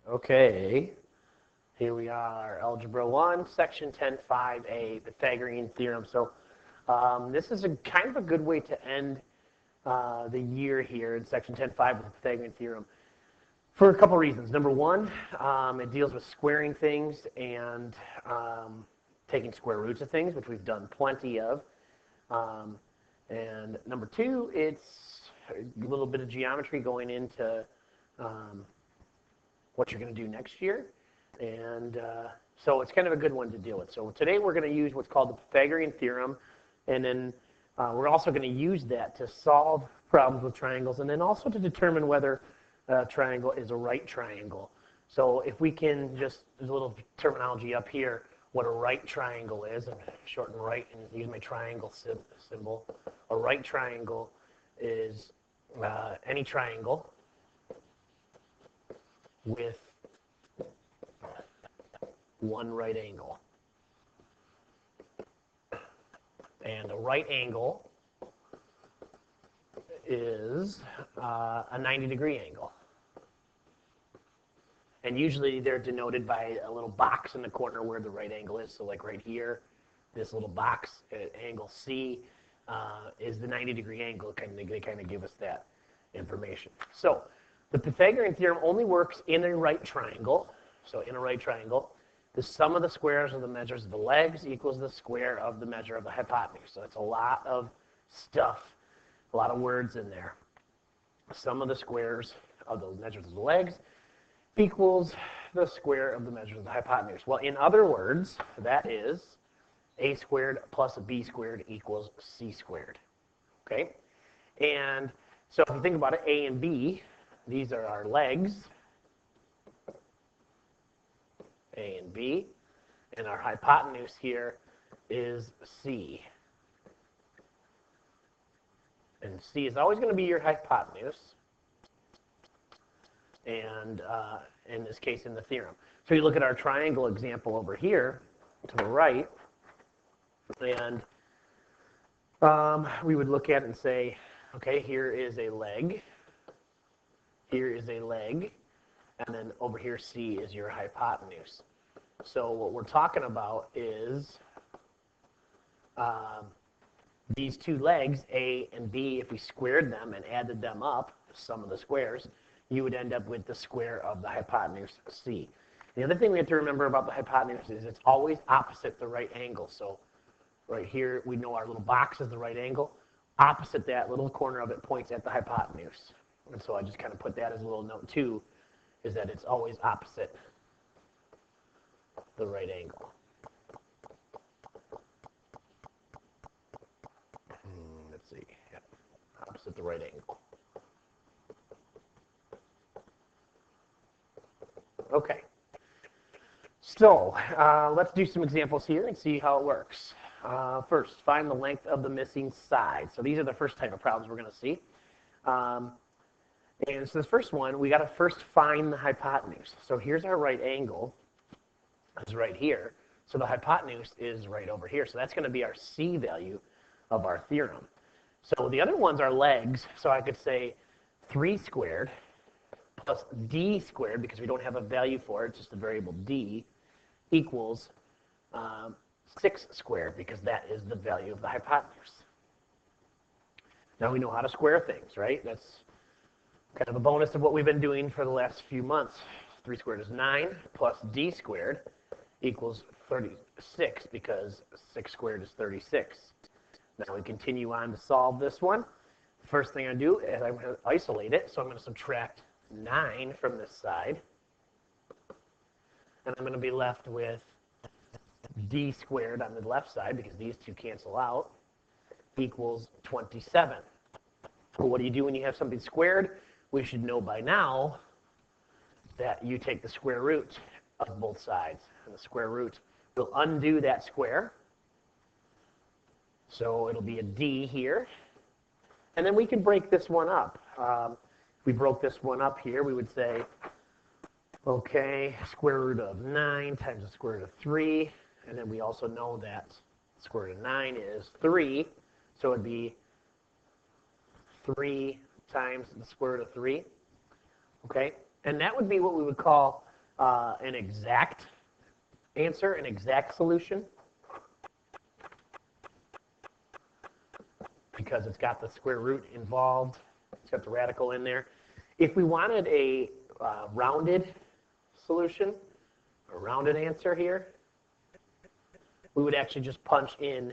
Okay, here we are, Algebra 1, Section 10.5a, Pythagorean Theorem. So this is kind of a good way to end the year here in Section 10.5 with the Pythagorean Theorem for a couple reasons. Number one, it deals with squaring things and taking square roots of things, which we've done plenty of. And number two, it's a little bit of geometry going into what you're going to do next year. And so it's kind of a good one to deal with. So today we're going to use what's called the Pythagorean Theorem, and then we're also going to use that to solve problems with triangles, and then also to determine whether a triangle is a right triangle. So if we can just, there's a little terminology up here, what a right triangle is, and shorten right and use my triangle symbol. A right triangle is any triangle with one right angle. And a right angle is a 90-degree angle. And usually they're denoted by a little box in the corner where the right angle is. So like right here, this little box at angle C is the 90-degree angle. They kind of give us that information. So the Pythagorean theorem only works in a right triangle. So in a right triangle, the sum of the squares of the measures of the legs equals the square of the measure of the hypotenuse. So it's a lot of stuff, a lot of words in there. The sum of the squares of the measures of the legs equals the square of the measures of the hypotenuse. Well, in other words, that is a squared plus b squared equals c squared. Okay? And so if you think about it, a and b, these are our legs, a and b, and our hypotenuse here is c. And c is always going to be your hypotenuse, and in this case, in the theorem. So you look at our triangle example over here to the right, and we would look at it and say, okay, here is a leg, here is a leg, and then over here C is your hypotenuse. So what we're talking about is these two legs, A and B, if we squared them and added them up, the sum of the squares, you would end up with the square of the hypotenuse C. The other thing we have to remember about the hypotenuse is it's always opposite the right angle. So right here, we know our little box is the right angle. Opposite that little corner of it points at the hypotenuse. And so I just kind of put that as a little note too, is that it's always opposite the right angle. Let's see, yeah, opposite the right angle. Okay, so let's do some examples here and see how it works. First, find the length of the missing side. So these are the first type of problems we're going to see. And so the first one, we got to first find the hypotenuse. So here's our right angle, it's right here. So the hypotenuse is right over here. So that's going to be our C value of our theorem. So the other ones are legs. So I could say 3 squared plus d squared, because we don't have a value for it, it's just a variable d, equals 6 squared, because that is the value of the hypotenuse. Now we know how to square things, right? That's kind of a bonus of what we've been doing for the last few months. 3 squared is 9, plus d squared equals 36, because 6 squared is 36. Now we continue on to solve this one. The first thing I do is I'm going to isolate it, so I'm going to subtract 9 from this side, and I'm going to be left with d squared on the left side, because these two cancel out, equals 27. Well, what do you do when you have something squared? We should know by now that you take the square root of both sides, and the square root will undo that square. So it'll be a d here, and then we can break this one up. If we broke this one up here, we would say, okay, square root of 9 times the square root of 3, and then we also know that square root of 9 is 3, so it'd be 3 times the square root of 3, okay? And that would be what we would call an exact answer, an exact solution, because it's got the square root involved. It's got the radical in there. If we wanted a rounded solution, a rounded answer here, we would actually just punch in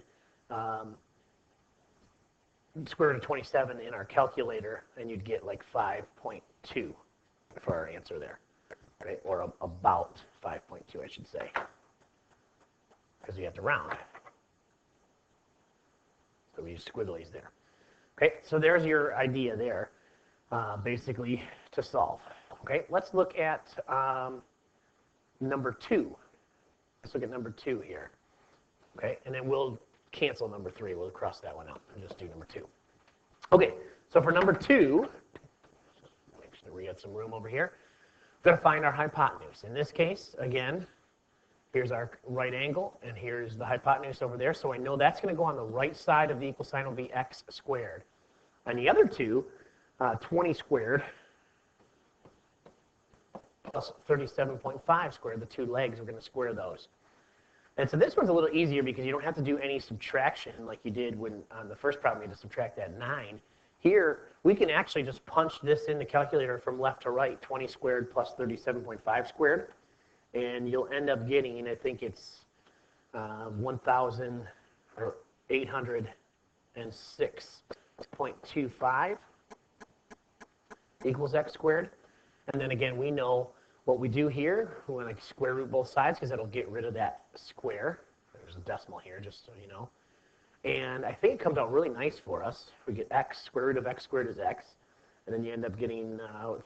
square root of 27 in our calculator, and you'd get like 5.2 for our answer there, right? Or about 5.2, I should say, because you have to round. So we use squigglies there. Okay, so there's your idea there, basically, to solve. Okay, let's look at number 2. Let's look at number 2 here. Okay, and then we'll cancel number 3. We'll cross that one out and just do number 2. Okay, so for number 2, make sure we got some room over here. We're going to find our hypotenuse. In this case, again, here's our right angle, and here's the hypotenuse over there. So I know that's going to go on the right side of the equal sign will be x squared. On the other two, 20 squared plus 37.5 squared, the two legs, we're going to square those. And so this one's a little easier because you don't have to do any subtraction like you did when on the first problem you had to subtract that 9. Here, we can actually just punch this in the calculator from left to right, 20 squared plus 37.5 squared. And you'll end up getting, I think it's 1,806.25 equals x squared. And then again, we know what we do here. We want to square root both sides because that'll get rid of that square. There's a decimal here, just so you know. And I think it comes out really nice for us. We get x, square root of x squared is x. And then you end up getting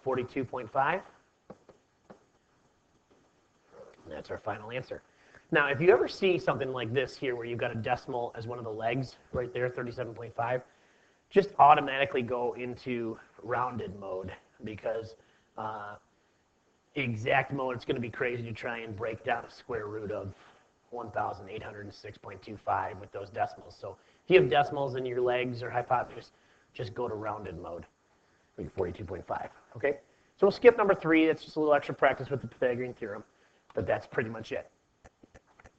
42.5. That's our final answer. Now, if you ever see something like this here where you've got a decimal as one of the legs right there, 37.5, just automatically go into rounded mode because exact mode, it's going to be crazy to try and break down a square root of 1,806.25 with those decimals. So if you have decimals in your legs or hypotenuse, just go to rounded mode, 42.5, okay? So we'll skip number 3. That's just a little extra practice with the Pythagorean Theorem. But that's pretty much it.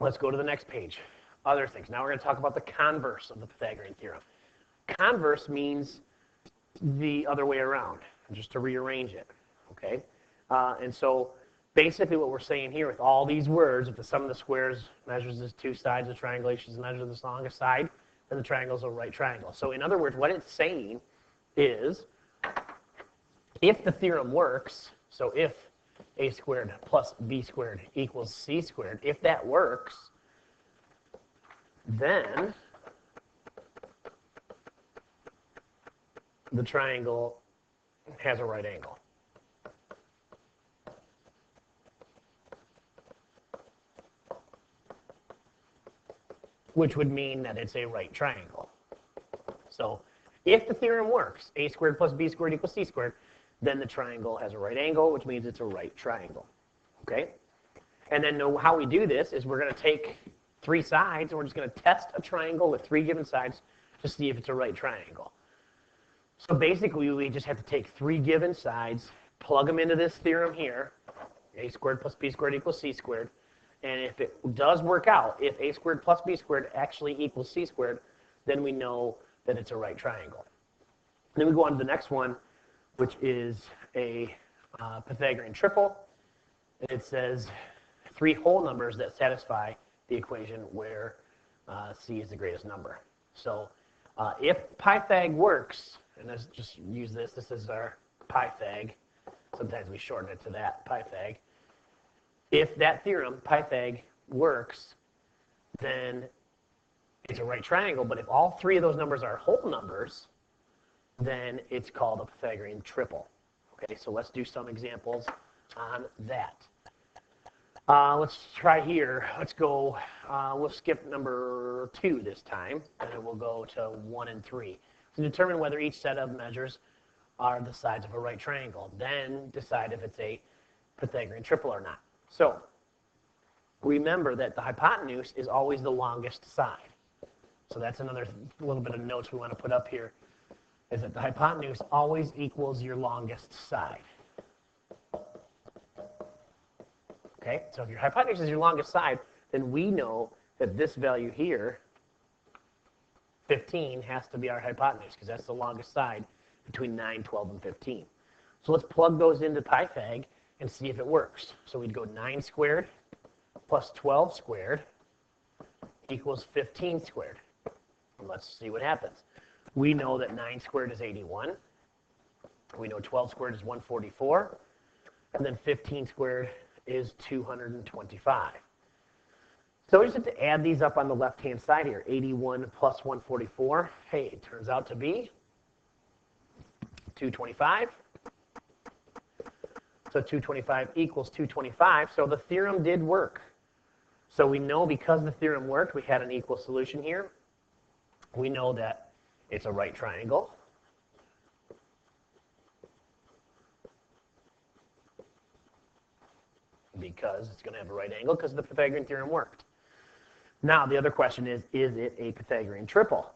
Let's go to the next page. Other things. Now we're going to talk about the converse of the Pythagorean Theorem. Converse means the other way around, just to rearrange it. Okay? And so basically what we're saying here with all these words, if the sum of the squares measures the two sides of the triangle, each is measure the longest side, then the triangle is a right triangle. So in other words, what it's saying is if the theorem works, so if a squared plus b squared equals c squared, if that works, then the triangle has a right angle. Which would mean that it's a right triangle. So if the theorem works, a squared plus b squared equals c squared, then the triangle has a right angle, which means it's a right triangle. Okay? And then how we do this is we're going to take 3 sides, and we're just going to test a triangle with 3 given sides to see if it's a right triangle. So basically, we just have to take 3 given sides, plug them into this theorem here, a squared plus b squared equals c squared, and if it does work out, if a squared plus b squared actually equals c squared, then we know that it's a right triangle. And then we go on to the next one, which is a Pythagorean triple. And it says 3 whole numbers that satisfy the equation where c is the greatest number. So if Pythag works, and let's just use this is our Pythag. Sometimes we shorten it to that, Pythag. If that theorem, Pythag, works, then it's a right triangle. But if all 3 of those numbers are whole numbers, then it's called a Pythagorean triple. Okay, so let's do some examples on that. Let's try here. Let's go, we'll skip number 2 this time, and then we'll go to 1 and 3. To determine whether each set of measures are the sides of a right triangle. Then decide if it's a Pythagorean triple or not. So remember that the hypotenuse is always the longest side. So that's another little bit of notes we want to put up here, is that the hypotenuse always equals your longest side. Okay, so if your hypotenuse is your longest side, then we know that this value here, 15, has to be our hypotenuse because that's the longest side between 9, 12, and 15. So let's plug those into Pythag and see if it works. So we'd go 9 squared plus 12 squared equals 15 squared. And let's see what happens. We know that 9 squared is 81. We know 12 squared is 144. And then 15 squared is 225. So we just have to add these up on the left-hand side here. 81 plus 144. Hey, it turns out to be 225. So 225 equals 225. So the theorem did work. So we know because the theorem worked, we had an equal solution here. We know that it's a right triangle. Because it's going to have a right angle because the Pythagorean theorem worked. Now, the other question is it a Pythagorean triple?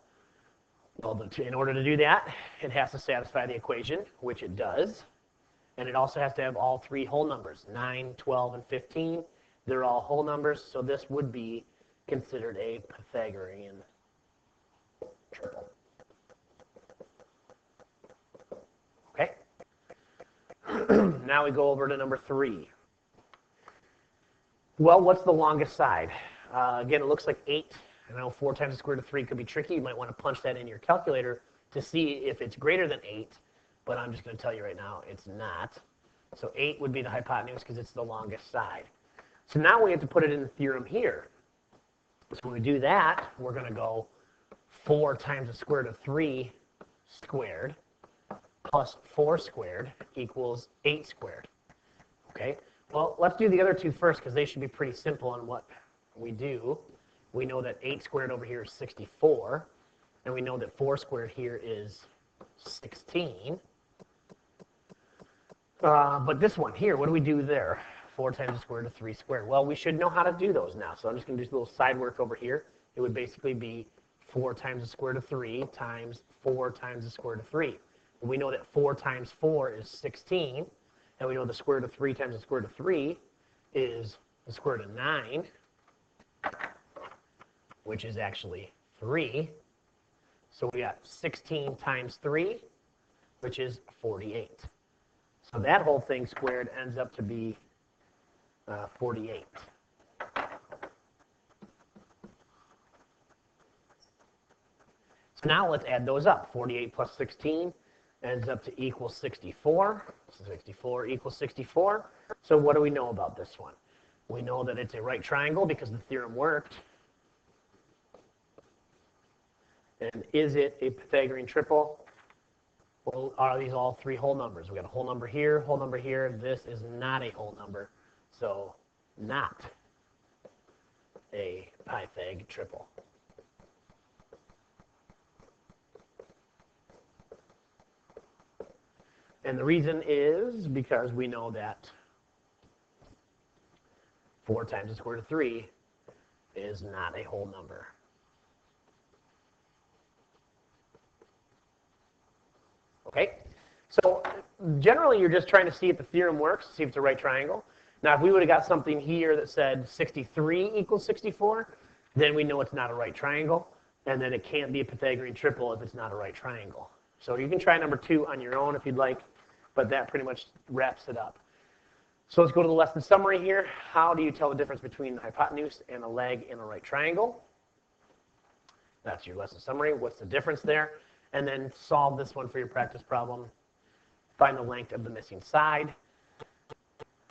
Well, in order to do that, it has to satisfy the equation, which it does. And it also has to have all three whole numbers, 9, 12, and 15. They're all whole numbers, so this would be considered a Pythagorean triple. Okay? Now we go over to number 3. Well, what's the longest side? Again, it looks like 8. I know 4 times the square root of 3 could be tricky. You might want to punch that in your calculator to see if it's greater than 8. But I'm just going to tell you right now, it's not. So 8 would be the hypotenuse because it's the longest side. So now we have to put it in the theorem here. So when we do that, we're going to go 4 times the square root of 3 squared plus 4 squared equals 8 squared. Okay? Well, let's do the other two first because they should be pretty simple on what we do. We know that 8 squared over here is 64. And we know that 4 squared here is 16. But this one here, what do we do there? 4 times the square root of 3 squared. Well, we should know how to do those now. So I'm just going to do a little side work over here. It would basically be 4 times the square root of 3 times 4 times the square root of 3. And we know that 4 times 4 is 16. And we know the square root of 3 times the square root of 3 is the square root of 9, which is actually 3. So we got 16 times 3, which is 48. So that whole thing squared ends up to be 48. So now let's add those up. 48 plus 16 ends up to equal 64. 64 equals 64. So what do we know about this one? We know that it's a right triangle because the theorem worked. And is it a Pythagorean triple? Well, are these all three whole numbers? We got a whole number here, whole number here. This is not a whole number, so not a Pythag triple. And the reason is because we know that 4 times the square root of 3 is not a whole number. Okay, so generally you're just trying to see if the theorem works, see if it's a right triangle. Now if we would have got something here that said 63 equals 64, then we know it's not a right triangle, and then it can't be a Pythagorean triple if it's not a right triangle. So you can try number 2 on your own if you'd like, but that pretty much wraps it up. So let's go to the lesson summary here. How do you tell the difference between the hypotenuse and a leg in a right triangle? That's your lesson summary. What's the difference there? And then solve this one for your practice problem. Find the length of the missing side.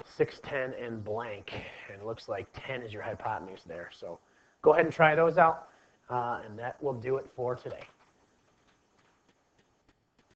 6, 10, and blank. And it looks like 10 is your hypotenuse there. So go ahead and try those out, and that will do it for today.